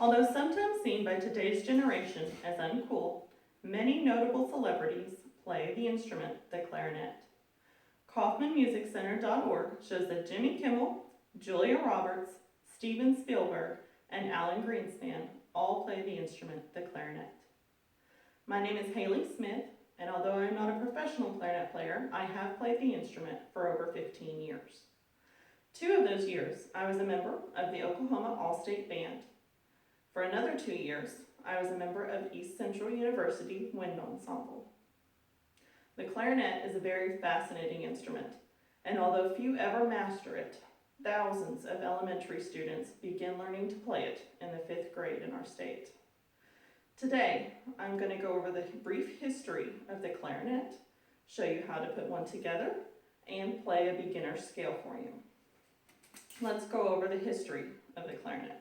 Although sometimes seen by today's generation as uncool, many notable celebrities play the instrument, the clarinet. KaufmanMusicCenter.org shows that Jimmy Kimmel, Julia Roberts, Steven Spielberg, and Alan Greenspan all play the instrument, the clarinet. My name is Haley Smith, and although I am not a professional clarinet player, I have played the instrument for over 15 years. 2 of those years, I was a member of the Oklahoma All-State Band. For another 2 years, I was a member of East Central University Wind Ensemble. The clarinet is a very fascinating instrument, and although few ever master it, thousands of elementary students begin learning to play it in the 5th grade in our state. Today, I'm going to go over the brief history of the clarinet, show you how to put one together, and play a beginner scale for you. Let's go over the history of the clarinet.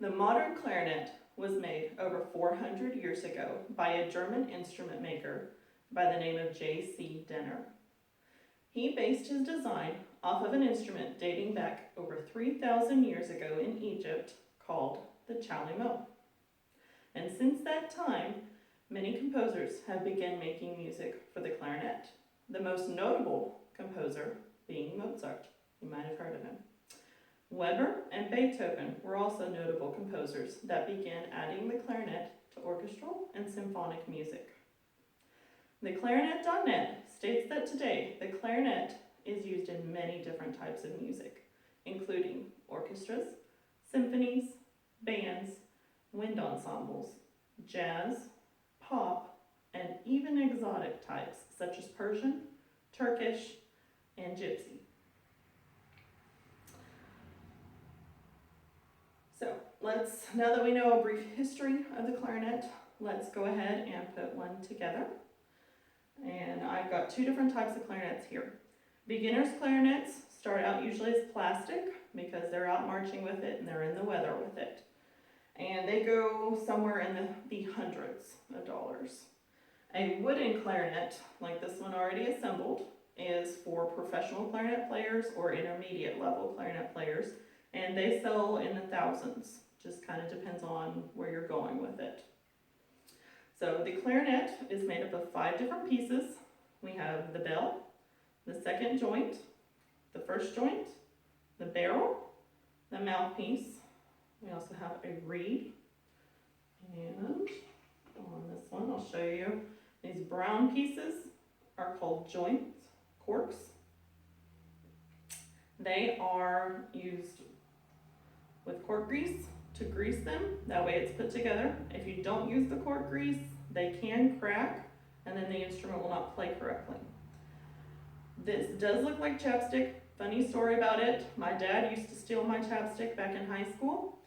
The modern clarinet was made over 400 years ago by a German instrument maker by the name of J.C. Denner. He based his design off of an instrument dating back over 3,000 years ago in Egypt called the chalumeau. And since that time, many composers have begun making music for the clarinet. The most notable composer being Mozart. You might have heard of him. Weber and Beethoven were also notable composers that began adding the clarinet to orchestral and symphonic music. The Clarinet.net states that today the clarinet is used in many different types of music, including orchestras, symphonies, bands, wind ensembles, jazz, pop, and even exotic types such as Persian, Turkish, and Gypsy. So now that we know a brief history of the clarinet, let's go ahead and put one together. And I've got 2 different types of clarinets here. Beginner's clarinets start out usually as plastic because they're out marching with it and they're in the weather with it. And they go somewhere in the hundreds of dollars. A wooden clarinet, like this one already assembled, is for professional clarinet players or intermediate level clarinet players, and they sell in the thousands. Just kind of depends on where you're going with it. So the clarinet is made up of 5 different pieces. We have the bell, the second joint, the first joint, the barrel, the mouthpiece. We also have a reed. And on this one, I'll show you. These brown pieces are called joints, corks. They are used with cork grease to grease them. That way it's put together. If you don't use the cork grease, they can crack and then the instrument will not play correctly. This does look like chapstick. Funny story about it. My dad used to steal my chapstick back in high school.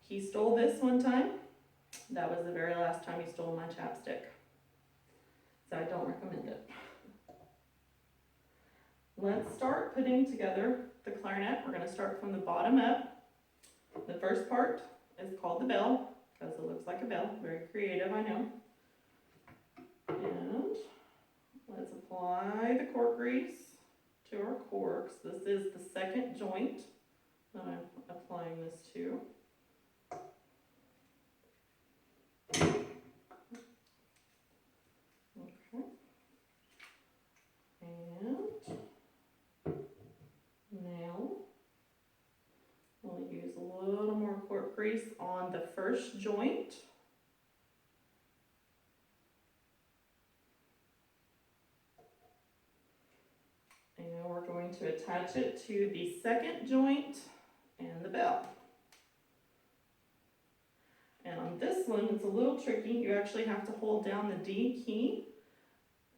He stole this one time. That was the very last time he stole my chapstick. So I don't recommend it. Let's start putting together the clarinet. We're going to start from the bottom up. The first part is called the bell, because it looks like a bell. Very creative, I know. And let's apply the cork grease to our corks. This is the second joint that I'm applying this to. Okay. And now we'll use a little more cork grease on the first joint. And we're going to attach it to the second joint and the bell. And on this one, it's a little tricky. You actually have to hold down the D key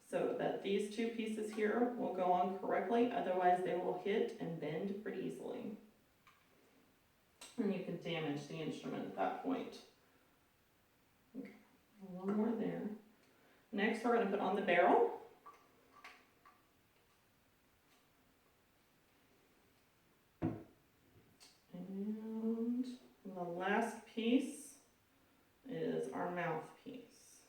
so that these 2 pieces here will go on correctly. Otherwise, they will hit and bend pretty easily. And you can damage the instrument at that point. Okay, one more there. Next, we're going to put on the barrel. And the last piece is our mouthpiece.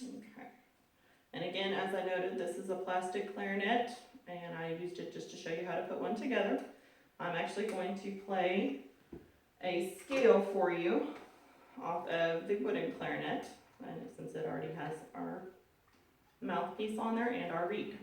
Okay. And again, as I noted, this is a plastic clarinet, and I used it just to show you how to put one together. I'm actually going to play a scale for you off of the wooden clarinet, and since it already has our mouthpiece on there and our reed.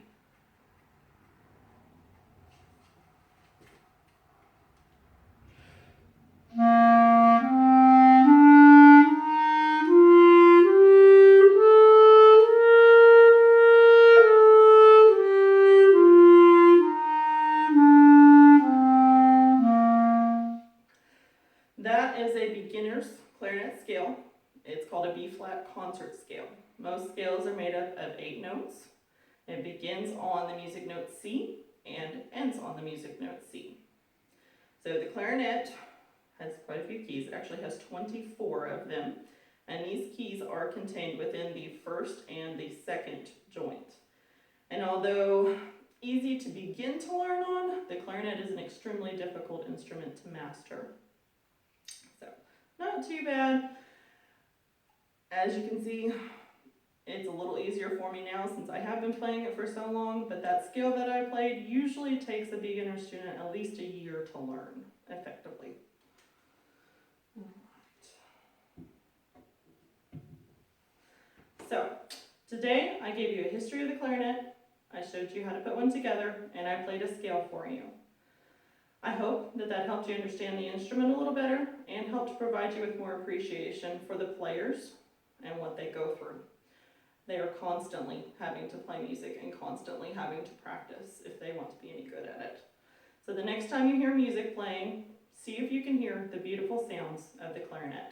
That is a beginner's clarinet scale. It's called a B-flat concert scale. Most scales are made up of 8 notes. It begins on the music note C and ends on the music note C. So the clarinet has quite a few keys. It actually has 24 of them, and these keys are contained within the first and the second joint. And although easy to begin to learn on, the clarinet is an extremely difficult instrument to master. So, not too bad. As you can see, it's a little easier for me now since I have been playing it for so long, but that scale that I played usually takes a beginner student at least a year to learn effectively. So, today I gave you a history of the clarinet, I showed you how to put one together, and I played a scale for you. I hope that helped you understand the instrument a little better and helped provide you with more appreciation for the players and what they go through. They are constantly having to play music and constantly having to practice if they want to be any good at it. So the next time you hear music playing, see if you can hear the beautiful sounds of the clarinet.